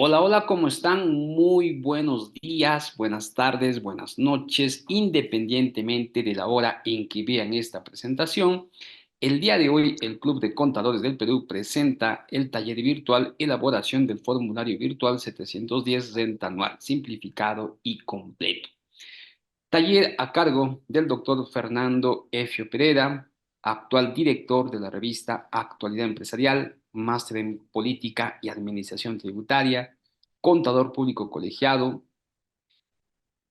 Hola, hola, ¿cómo están? Muy buenos días, buenas tardes, buenas noches, independientemente de la hora en que vean esta presentación. El día de hoy, el Club de Contadores del Perú presenta el taller virtual Elaboración del Formulario Virtual 710 Renta Anual, simplificado y completo. Taller a cargo del doctor Fernando Efio Pereira, actual director de la revista Actualidad Empresarial, máster en Política y Administración Tributaria, contador público colegiado,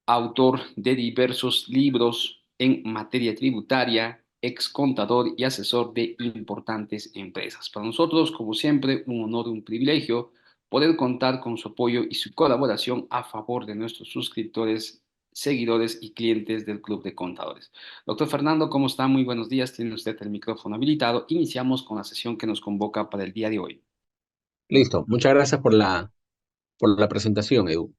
autor de diversos libros en materia tributaria, ex contador y asesor de importantes empresas. Para nosotros, como siempre, un honor y un privilegio poder contar con su apoyo y su colaboración a favor de nuestros suscriptores, seguidores y clientes del Club de Contadores. Doctor Fernando, ¿cómo está? Muy buenos días. Tiene usted el micrófono habilitado. Iniciamos con la sesión que nos convoca para el día de hoy. Listo, muchas gracias por la presentación, Edu.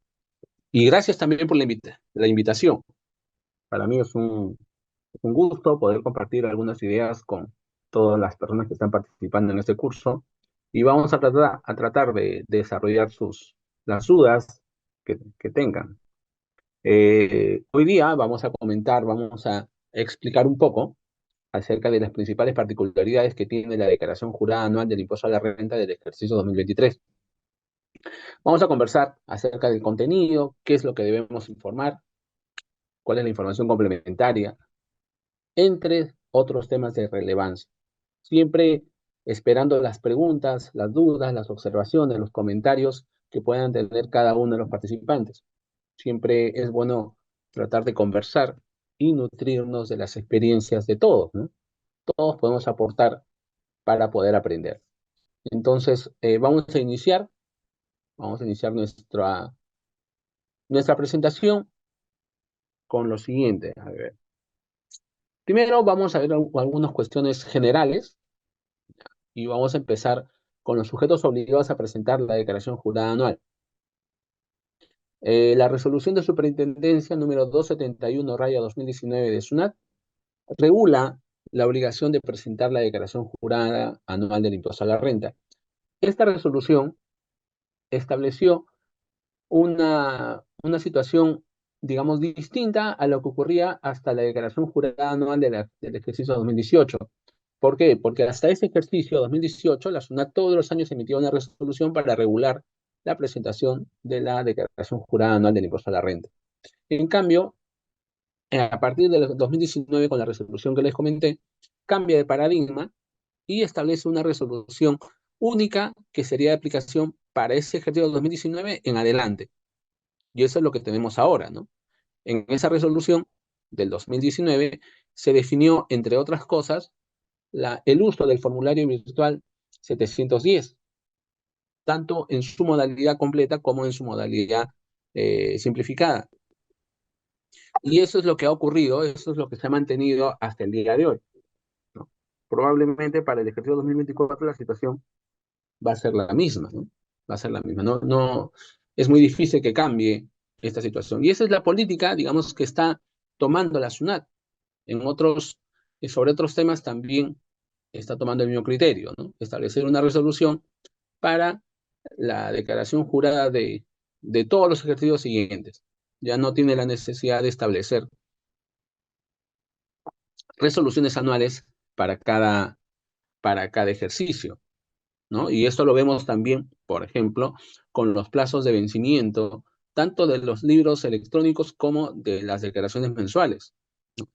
Y gracias también por la invitación. Para mí es un gusto poder compartir algunas ideas con todas las personas que están participando en este curso y vamos a tratar de desarrollar las dudas que tengan. Hoy día vamos a explicar un poco acerca de las principales particularidades que tiene la declaración jurada anual del impuesto a la renta del ejercicio 2023. Vamos a conversar acerca del contenido, qué es lo que debemos informar, cuál es la información complementaria, entre otros temas de relevancia. Siempre esperando las preguntas, las dudas, las observaciones, los comentarios que puedan tener cada uno de los participantes. Siempre es bueno tratar de conversar y nutrirnos de las experiencias de todos, ¿no? Todos podemos aportar para poder aprender. Entonces, vamos a iniciar nuestra presentación con lo siguiente. A ver. Primero vamos a ver algunas cuestiones generales y vamos a empezar con los sujetos obligados a presentar la declaración jurada anual. La resolución de superintendencia número 271/2019 de SUNAT regula la obligación de presentar la declaración jurada anual del impuesto a la renta. Esta resolución estableció una situación, digamos, distinta a lo que ocurría hasta la declaración jurada anual del ejercicio 2018. ¿Por qué? Porque hasta ese ejercicio 2018, la SUNAT todos los años emitía una resolución para regular la presentación de la declaración jurada anual del impuesto a la renta. En cambio, a partir del 2019, con la resolución que les comenté, cambia de paradigma y establece una resolución única que sería de aplicación para ese ejercicio 2019 en adelante. Y eso es lo que tenemos ahora, ¿no? En esa resolución del 2019 se definió, entre otras cosas, el uso del formulario virtual 710, tanto en su modalidad completa como en su modalidad simplificada. Y eso es lo que ha ocurrido, eso es lo que se ha mantenido hasta el día de hoy, ¿no? Probablemente para el ejercicio 2024 la situación va a ser la misma, ¿no? Va a ser la misma. No, es muy difícil que cambie esta situación. Y esa es la política, digamos, que está tomando la SUNAT. Sobre otros temas también está tomando el mismo criterio, ¿no? Establecer una resolución para la declaración jurada de todos los ejercicios siguientes. Ya no tiene la necesidad de establecer resoluciones anuales para cada ejercicio, ¿no? Y esto lo vemos también, por ejemplo, con los plazos de vencimiento, tanto de los libros electrónicos como de las declaraciones mensuales.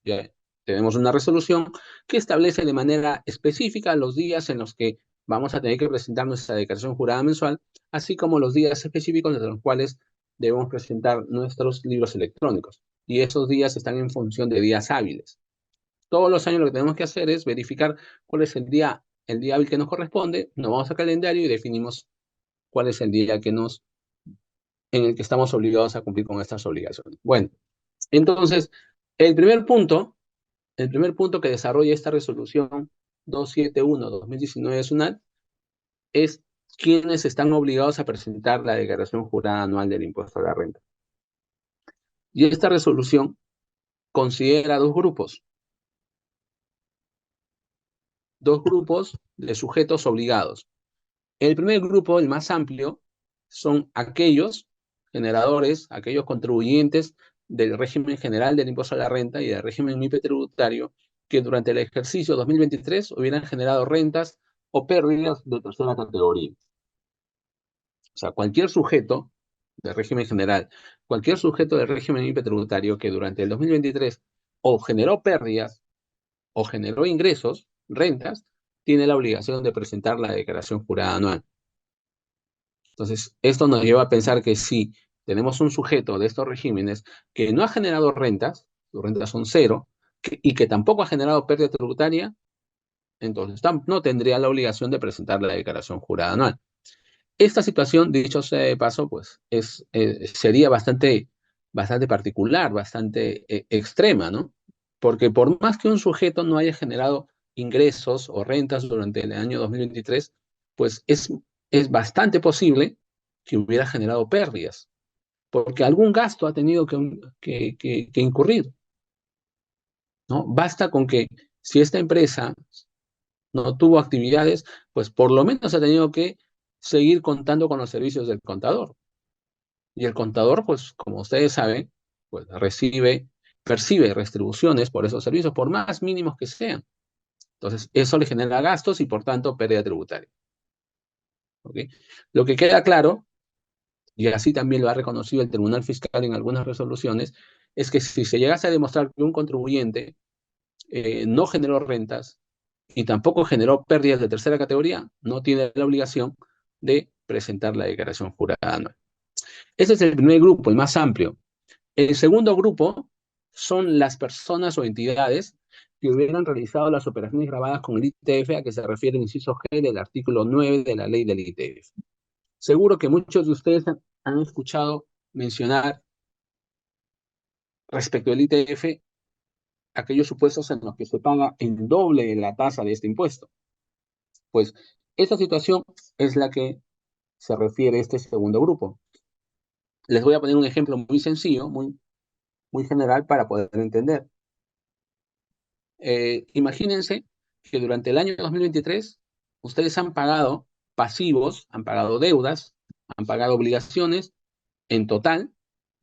Ya tenemos una resolución que establece de manera específica los días en los que vamos a tener que presentar nuestra declaración jurada mensual, así como los días específicos desde los cuales debemos presentar nuestros libros electrónicos. Y esos días están en función de días hábiles. Todos los años lo que tenemos que hacer es verificar cuál es el día hábil que nos corresponde, nos vamos al calendario y definimos cuál es el día en el que estamos obligados a cumplir con estas obligaciones. Bueno, entonces, el primer punto, el primer punto que desarrolla esta resolución 271/2019 de SUNAT es quiénes están obligados a presentar la declaración jurada anual del impuesto a la renta. Y esta resolución considera dos grupos de sujetos obligados. El primer grupo, el más amplio, son aquellos generadores, aquellos contribuyentes del régimen general del impuesto a la renta y del régimen MIPE tributario que durante el ejercicio 2023 hubieran generado rentas o pérdidas de tercera categoría. O sea, cualquier sujeto del régimen general, cualquier sujeto del régimen MIPE tributario que durante el 2023 o generó pérdidas o generó ingresos, rentas, tiene la obligación de presentar la declaración jurada anual. Entonces, esto nos lleva a pensar que si tenemos un sujeto de estos regímenes que no ha generado rentas, sus rentas son cero, y que tampoco ha generado pérdida tributaria, entonces no tendría la obligación de presentar la declaración jurada anual. Esta situación, dicho sea de paso, pues sería bastante particular, bastante extrema, ¿no? Porque por más que un sujeto no haya generado ingresos o rentas durante el año 2023, pues es bastante posible que hubiera generado pérdidas, porque algún gasto ha tenido que incurrir, ¿no? Basta con que si esta empresa no tuvo actividades, pues por lo menos ha tenido que seguir contando con los servicios del contador. Y el contador, pues como ustedes saben, pues percibe retribuciones por esos servicios, por más mínimos que sean. Entonces, eso le genera gastos y por tanto pérdida tributaria. ¿Ok? Lo que queda claro, y así también lo ha reconocido el Tribunal Fiscal en algunas resoluciones, es que si se llegase a demostrar que un contribuyente no generó rentas y tampoco generó pérdidas de tercera categoría, no tiene la obligación de presentar la declaración jurada anual. Ese es el primer grupo, el más amplio. El segundo grupo son las personas o entidades que hubieran realizado las operaciones grabadas con el ITF a que se refiere el inciso G del artículo 9 de la ley del ITF. Seguro que muchos de ustedes han escuchado mencionar respecto al ITF aquellos supuestos en los que se paga el doble de la tasa de este impuesto. Pues esta situación es la que se refiere a este segundo grupo. Les voy a poner un ejemplo muy sencillo, muy general para poder entender. Imagínense que durante el año 2023 ustedes han pagado pasivos, han pagado deudas, han pagado obligaciones en total,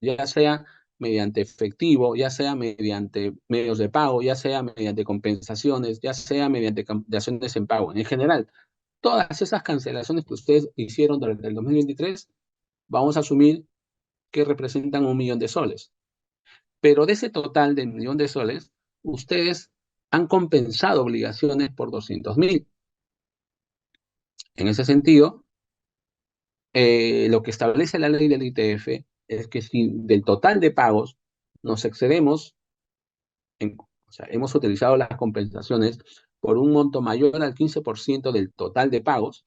ya sea mediante efectivo, ya sea mediante medios de pago, ya sea mediante compensaciones, ya sea mediante cancelaciones en pago. En general, todas esas cancelaciones que ustedes hicieron durante el 2023, vamos a asumir que representan 1 millón de soles. Pero de ese total de 1 millón de soles, ustedes han compensado obligaciones por 200.000. En ese sentido, lo que establece la ley del ITF es que si del total de pagos nos excedemos, o sea, hemos utilizado las compensaciones por un monto mayor al 15% del total de pagos,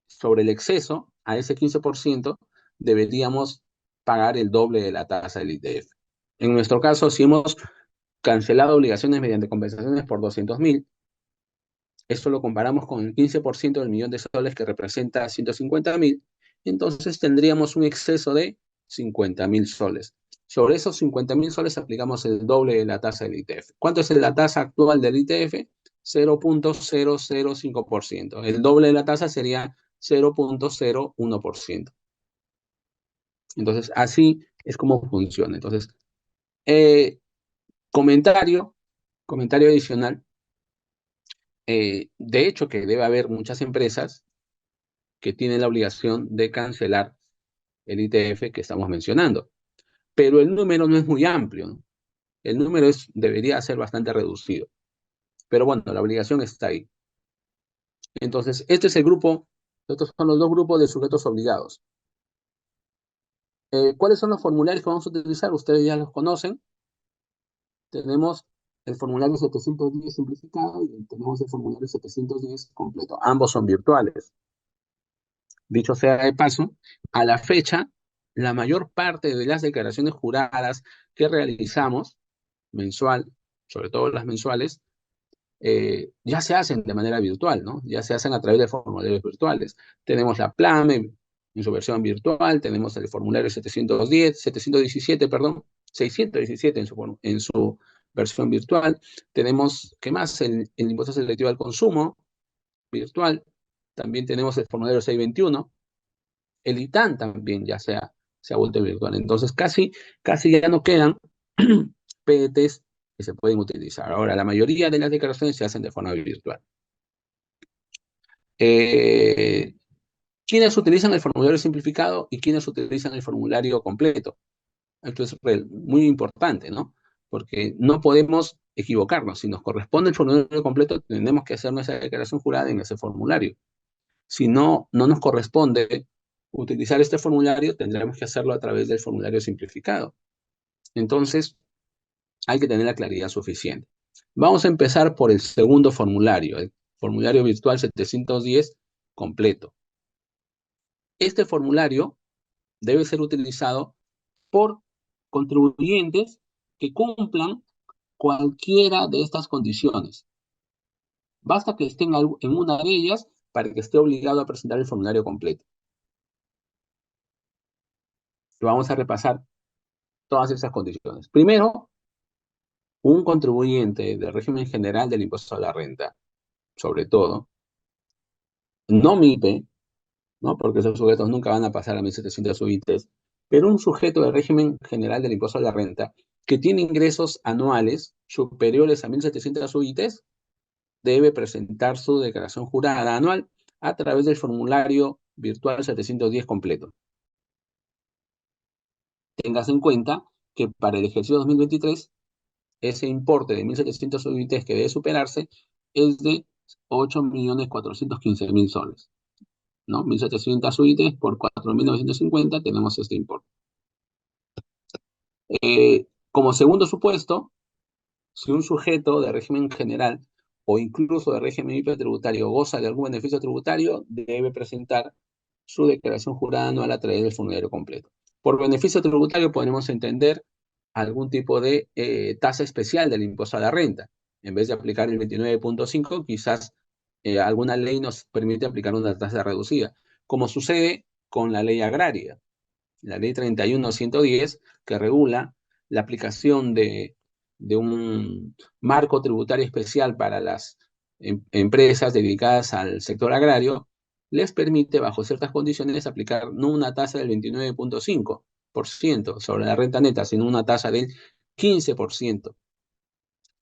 sobre el exceso a ese 15% deberíamos pagar el doble de la tasa del ITF. En nuestro caso, si hemos cancelado obligaciones mediante compensaciones por 200.000, esto lo comparamos con el 15% del millón de soles que representa 150.000, entonces tendríamos un exceso de 50.000 soles. Sobre esos 50.000 soles aplicamos el doble de la tasa del ITF. ¿Cuánto es la tasa actual del ITF? 0.005%. El doble de la tasa sería 0.01%. Entonces, así es como funciona. Entonces, comentario adicional. De hecho, que debe haber muchas empresas que tienen la obligación de cancelar el ITF que estamos mencionando. Pero el número no es muy amplio, ¿no? El número debería ser bastante reducido. Pero bueno, la obligación está ahí. Entonces, este es el grupo, estos son los dos grupos de sujetos obligados. ¿Cuáles son los formularios que vamos a utilizar? Ustedes ya los conocen. Tenemos el formulario 710 simplificado y tenemos el formulario 710 completo. Ambos son virtuales. Dicho sea de paso, a la fecha, la mayor parte de las declaraciones juradas que realizamos mensual, sobre todo las mensuales, ya se hacen de manera virtual, ¿no? Ya se hacen a través de formularios virtuales. Tenemos la PLAME en su versión virtual, tenemos el formulario 717, perdón, 617 en su versión virtual. Tenemos, ¿qué más? El impuesto selectivo al consumo virtual. También tenemos el formulario 621. El ITAN también ya se ha vuelto virtual. Entonces, casi ya no quedan PETs que se pueden utilizar. Ahora, la mayoría de las declaraciones se hacen de forma virtual. Eh, ¿Quiénes utilizan el formulario simplificado y quiénes utilizan el formulario completo? Esto es muy importante, ¿no? Porque no podemos equivocarnos. Si nos corresponde el formulario completo, tenemos que hacer nuestra declaración jurada en ese formulario. Si no nos corresponde utilizar este formulario, tendremos que hacerlo a través del formulario simplificado. Entonces, hay que tener la claridad suficiente. Vamos a empezar por el segundo formulario, el formulario virtual 710 completo. Este formulario debe ser utilizado por contribuyentes que cumplan cualquiera de estas condiciones. Basta que estén en una de ellas para que esté obligado a presentar el formulario completo. Vamos a repasar todas esas condiciones. Primero, un contribuyente del régimen general del impuesto a la renta, sobre todo, no MIPE, ¿no? Porque esos sujetos nunca van a pasar a 1.700 UITs, pero un sujeto del régimen general del impuesto a la renta que tiene ingresos anuales superiores a 1.700 UITs debe presentar su declaración jurada anual a través del formulario virtual 710 completo. Tengas en cuenta que para el ejercicio 2023, ese importe de 1.700 UITs que debe superarse es de 8.415.000 soles, ¿no? 1.700 UITs por 4.950 tenemos este importe. Como segundo supuesto, si un sujeto de régimen general o incluso de régimen hipertributario goza de algún beneficio tributario, debe presentar su declaración jurada anual a través del formulario completo. Por beneficio tributario podemos entender algún tipo de tasa especial del impuesto a la renta. En vez de aplicar el 29.5, quizás alguna ley nos permite aplicar una tasa reducida, como sucede con la ley agraria, la ley 31.110, que regula la aplicación de un marco tributario especial para las empresas dedicadas al sector agrario, les permite, bajo ciertas condiciones, aplicar no una tasa del 29.5% sobre la renta neta, sino una tasa del 15%.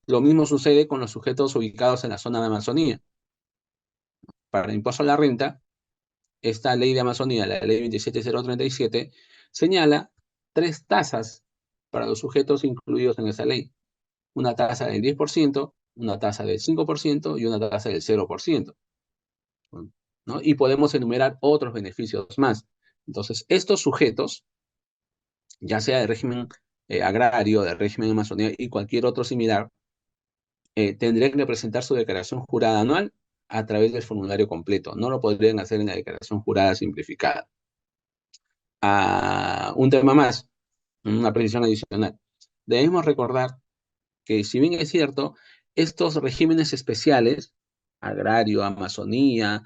Lo mismo sucede con los sujetos ubicados en la zona de Amazonía. Para el impuesto a la renta, esta ley de Amazonía, la ley 27037, señala tres tasas para los sujetos incluidos en esa ley. Una tasa del 10%, una tasa del 5% y una tasa del 0%, ¿no? Y podemos enumerar otros beneficios más. Entonces, estos sujetos, ya sea de régimen agrario, de régimen Amazonía y cualquier otro similar, tendrían que presentar su declaración jurada anual a través del formulario completo. No lo podrían hacer en la declaración jurada simplificada. Un tema más, una precisión adicional. Debemos recordar que, si bien es cierto, estos regímenes especiales, agrario, Amazonía,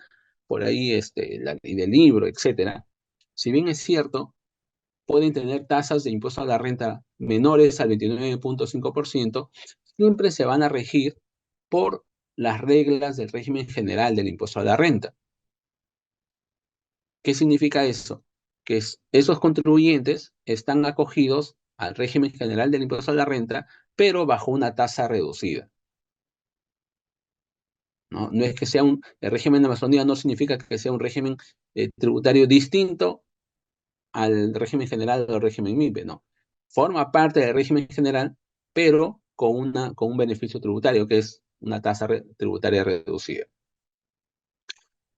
por ahí la ley del libro, etcétera, si bien es cierto, pueden tener tasas de impuesto a la renta menores al 29.5%, siempre se van a regir por las reglas del régimen general del impuesto a la renta. ¿Qué significa eso? Que esos contribuyentes están acogidos al régimen general del impuesto a la renta, pero bajo una tasa reducida. No es que sea el régimen de Amazonía no significa que sea un régimen tributario distinto al régimen general o al régimen MIPE, no. Forma parte del régimen general, pero con un beneficio tributario, que es una tasa tributaria reducida.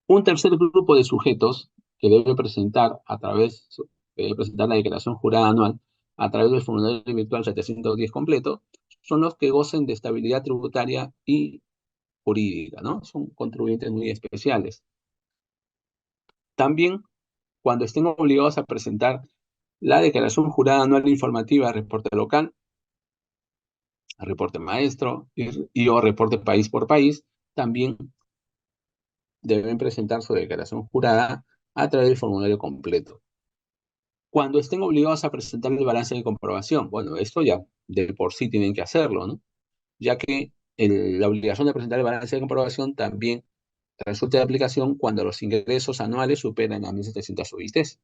Un tercer grupo de sujetos que debe presentar la declaración jurada anual a través del formulario virtual 710 completo, son los que gocen de estabilidad tributaria y jurídica, ¿no? Son contribuyentes muy especiales. También, cuando estén obligados a presentar la declaración jurada anual informativa a reporte local, a reporte maestro o reporte país por país, también deben presentar su declaración jurada a través del formulario completo. Cuando estén obligados a presentar el balance de comprobación, bueno, esto ya de por sí tienen que hacerlo, ¿no? Ya que la obligación de presentar el balance de comprobación también resulte de aplicación cuando los ingresos anuales superan a 1.700 UITs.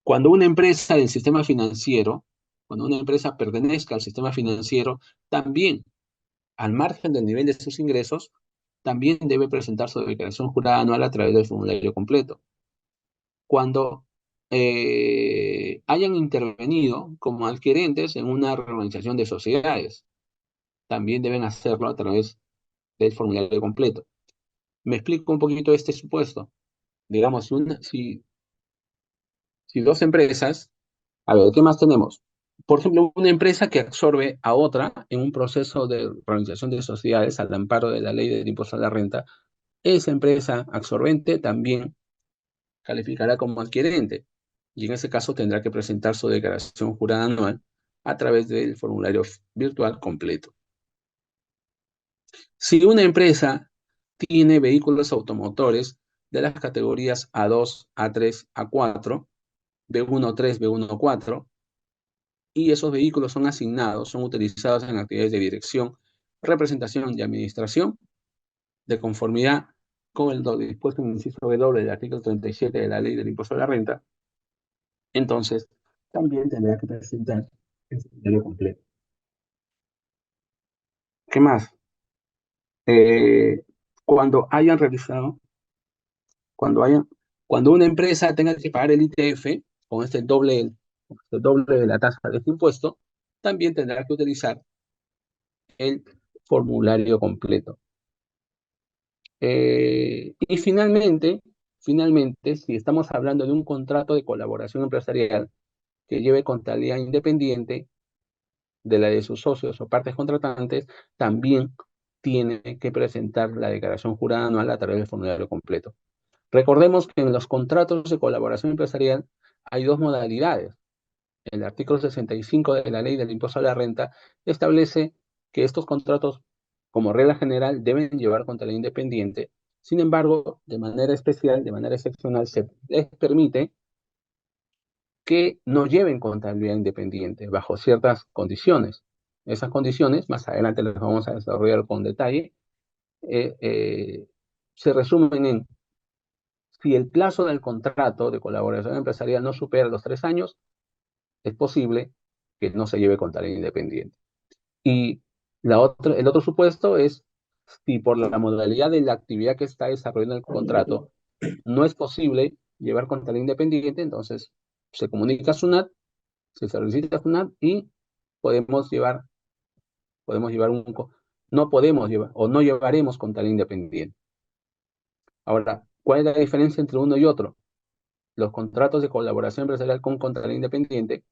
Cuando una empresa del sistema financiero, cuando una empresa pertenezca al sistema financiero, también, al margen del nivel de sus ingresos, también debe presentar su declaración jurada anual a través del formulario completo. Cuando hayan intervenido como adquirentes en una reorganización de sociedades, también deben hacerlo a través del formulario completo. Me explico un poquito este supuesto. Digamos, si dos empresas, a ver, ¿qué más tenemos? Por ejemplo, una empresa que absorbe a otra en un proceso de organización de sociedades al amparo de la ley del impuesto a la renta, esa empresa absorbente también calificará como adquirente y en ese caso tendrá que presentar su declaración jurada anual a través del formulario virtual completo. Si una empresa tiene vehículos automotores de las categorías A2, A3, A4, B1.3, B1.4, y esos vehículos son asignados, son utilizados en actividades de dirección, representación y administración, de conformidad con el dispuesto en el inciso W del artículo 37 de la Ley del Impuesto a la Renta, entonces también tendrá que presentar el formulario completo. ¿Qué más? Eh, cuando hayan realizado, cuando hayan, cuando una empresa tenga que pagar el ITF con este doble de la tasa de este impuesto, también tendrá que utilizar el formulario completo. Y finalmente, si estamos hablando de un contrato de colaboración empresarial que lleve contabilidad independiente de la de sus socios o partes contratantes, también tiene que presentar la declaración jurada anual a través del formulario completo. Recordemos que en los contratos de colaboración empresarial hay dos modalidades. El artículo 65 de la Ley del Impuesto a la Renta establece que estos contratos, como regla general, deben llevar contabilidad independiente. Sin embargo, de manera especial, de manera excepcional, se les permite que no lleven contabilidad independiente bajo ciertas condiciones. Esas condiciones, más adelante las vamos a desarrollar con detalle, eh, eh, se resumen en: si el plazo del contrato de colaboración empresarial no supera los 3 años, es posible que no se lleve contabilidad independiente. Y el otro supuesto es si por la modalidad de la actividad que está desarrollando el contrato no es posible llevar contabilidad independiente, entonces se comunica a SUNAT, se solicita a SUNAT y podemos llevar, podemos llevar no podemos llevar o no llevaremos contabilidad independiente. Ahora, ¿cuál es la diferencia entre uno y otro? Los contratos de colaboración empresarial con contabilidad independiente,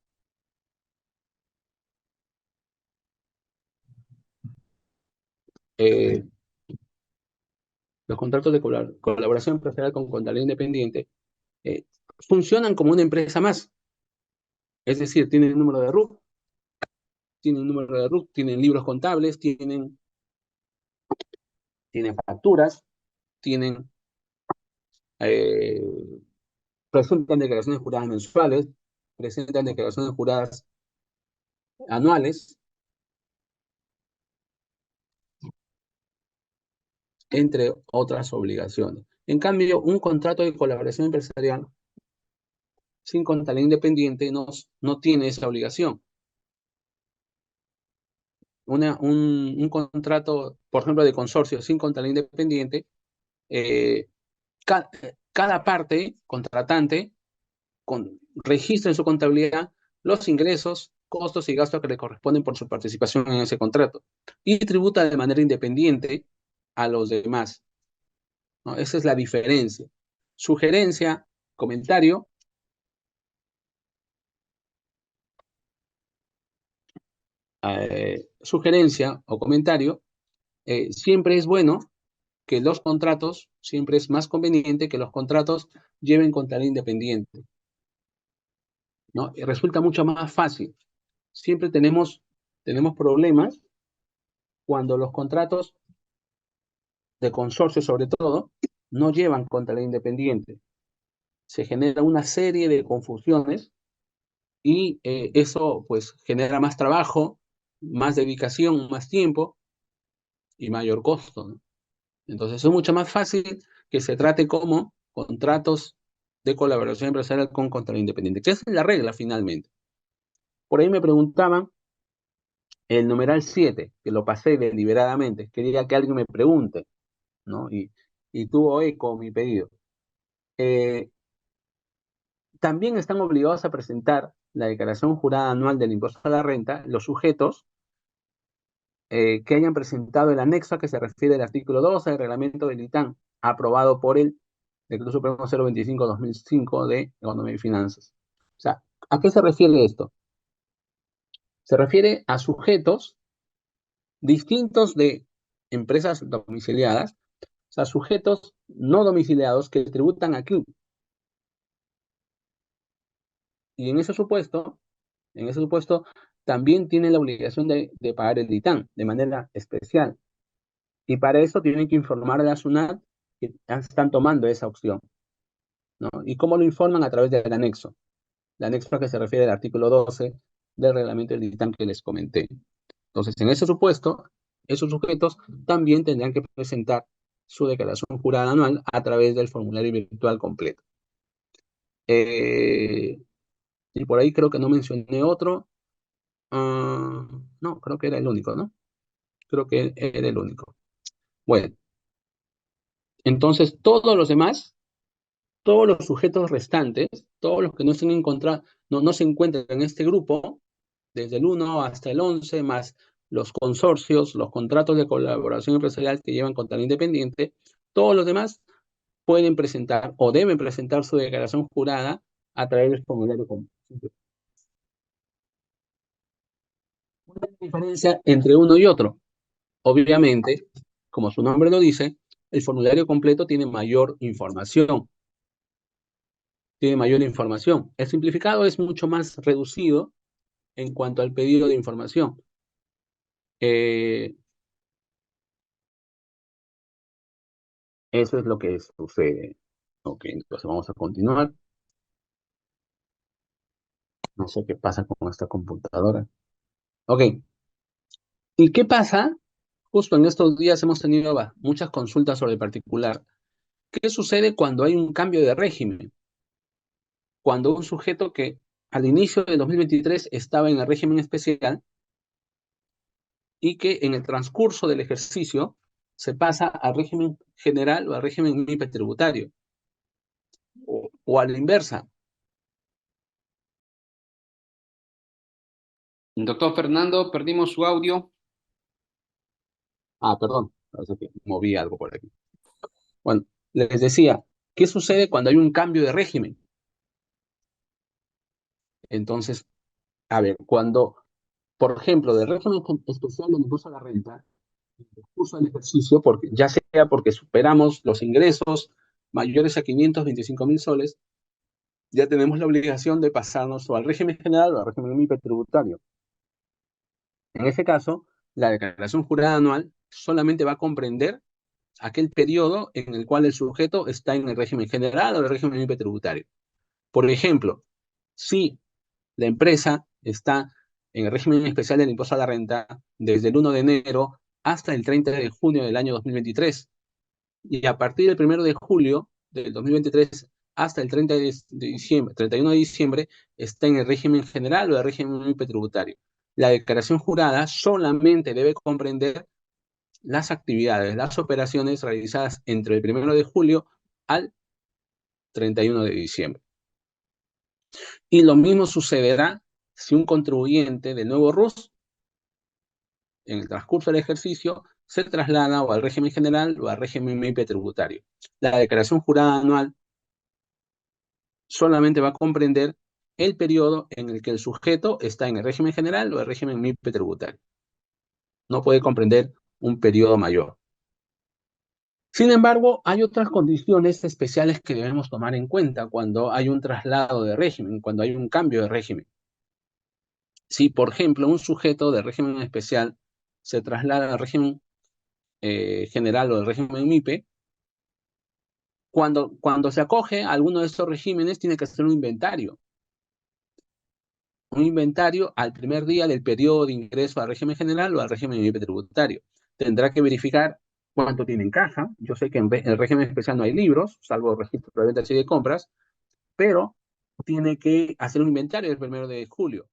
eh, los contratos de colaboración empresarial con contabilidad independiente eh, funcionan como una empresa más. Es decir, tienen un número de RUC, tienen libros contables, tienen facturas, tienen, eh, presentan declaraciones juradas mensuales, presentan declaraciones juradas anuales, entre otras obligaciones. En cambio, un contrato de colaboración empresarial sin contabilidad independiente no tiene esa obligación. Un contrato, por ejemplo, de consorcio sin contabilidad independiente, eh, cada parte contratante registra en su contabilidad los ingresos, costos y gastos que le corresponden por su participación en ese contrato y tributa de manera independiente a los demás, ¿no? Esa es la diferencia. Sugerencia, comentario, sugerencia o comentario, siempre es bueno que los contratos, siempre es más conveniente que los contratos lleven contabilidad independiente, ¿no? Y resulta mucho más fácil. Siempre tenemos problemas cuando los contratos de consorcio, sobre todo, no llevan contabilidad independiente. Se genera una serie de confusiones y eso pues genera más trabajo, más dedicación, más tiempo y mayor costo, ¿no? Entonces es mucho más fácil que se trate como contratos de colaboración empresarial con contrato independiente, que esa es la regla finalmente. Por ahí me preguntaban el numeral 7, que lo pasé deliberadamente, quería que alguien me pregunte, ¿no? Y tuvo eco mi pedido. Eh, También están obligados a presentar la declaración jurada anual del impuesto a la renta los sujetos que hayan presentado el anexo a que se refiere el artículo 12 del reglamento del ITAN, aprobado por el Decreto Supremo 025-2005 de Economía y Finanzas. O sea, ¿a qué se refiere esto? Se refiere a sujetos distintos de empresas domiciliadas, o sea, sujetos no domiciliados que tributan aquí. Y en ese supuesto, también tienen la obligación de pagar el ITAN de manera especial. Y para eso tienen que informar a la SUNAT que están tomando esa opción, ¿no? ¿Y cómo lo informan? A través del anexo. El anexo a que se refiere al artículo 12 del reglamento del ITAM que les comenté. Entonces, en ese supuesto, esos sujetos también tendrán que presentar su declaración jurada anual a través del formulario virtual completo. Y por ahí creo que no mencioné otro. No, creo que era el único, ¿no? Creo que era el único. Bueno, entonces todos los demás, todos los sujetos restantes, todos los que no se han encontrado, no se encuentran en este grupo, desde el 1 hasta el 11, más los consorcios, los contratos de colaboración empresarial que llevan contra el independiente, todos los demás pueden presentar o deben presentar su declaración jurada a través del formulario común. Una diferencia entre uno y otro. Obviamente, como su nombre lo dice, el formulario completo tiene mayor información. Tiene mayor información. El simplificado es mucho más reducido en cuanto al pedido de información. Eso es lo que sucede. Ok, entonces vamos a continuar. No sé qué pasa con esta computadora. Ok, ¿y qué pasa? Justo en estos días hemos tenido muchas consultas sobre el particular. ¿Qué sucede cuando hay un cambio de régimen? Cuando un sujeto que al inicio de 2023 estaba en el régimen especial y que en el transcurso del ejercicio se pasa al régimen general o al régimen MIPE tributario, o a la inversa. Doctor Fernando, perdimos su audio. Perdón, parece que moví algo por aquí. Bueno, les decía, ¿qué sucede cuando hay un cambio de régimen? Entonces, a ver, cuando, por ejemplo, de régimen especial del impuesto a la renta, el curso del ejercicio, porque, ya sea porque superamos los ingresos mayores a 525.000 soles, ya tenemos la obligación de pasarnos o al régimen general o al régimen MIPE tributario. En ese caso, la declaración jurada anual solamente va a comprender aquel periodo en el cual el sujeto está en el régimen general o el régimen MIPE tributario. Por ejemplo, si la empresa está en el régimen especial del impuesto a la renta desde el 1 de enero hasta el 30 de junio del año 2023, y a partir del 1 de julio del 2023 hasta el 30 de diciembre, 31 de diciembre, está en el régimen general o el régimen MIPE tributario. La declaración jurada solamente debe comprender las actividades, las operaciones realizadas entre el 1 de julio al 31 de diciembre. Y lo mismo sucederá si un contribuyente del nuevo RUS, en el transcurso del ejercicio, se traslada o al régimen general o al régimen MIPE tributario. La declaración jurada anual solamente va a comprender el periodo en el que el sujeto está en el régimen general o el régimen MIPE tributario. No puede comprender un periodo mayor. Sin embargo, hay otras condiciones especiales que debemos tomar en cuenta cuando hay un traslado de régimen, cuando hay un cambio de régimen. Si, por ejemplo, un sujeto de régimen especial se traslada al régimen general o al régimen MIPE, cuando se acoge a alguno de estos regímenes, tiene que hacer un inventario. Un inventario al primer día del periodo de ingreso al régimen general o al régimen MIPE tributario. Tendrá que verificar cuánto tiene en caja. Yo sé que en el régimen especial no hay libros, salvo registro de ventas y de compras, pero tiene que hacer un inventario el 1 de julio.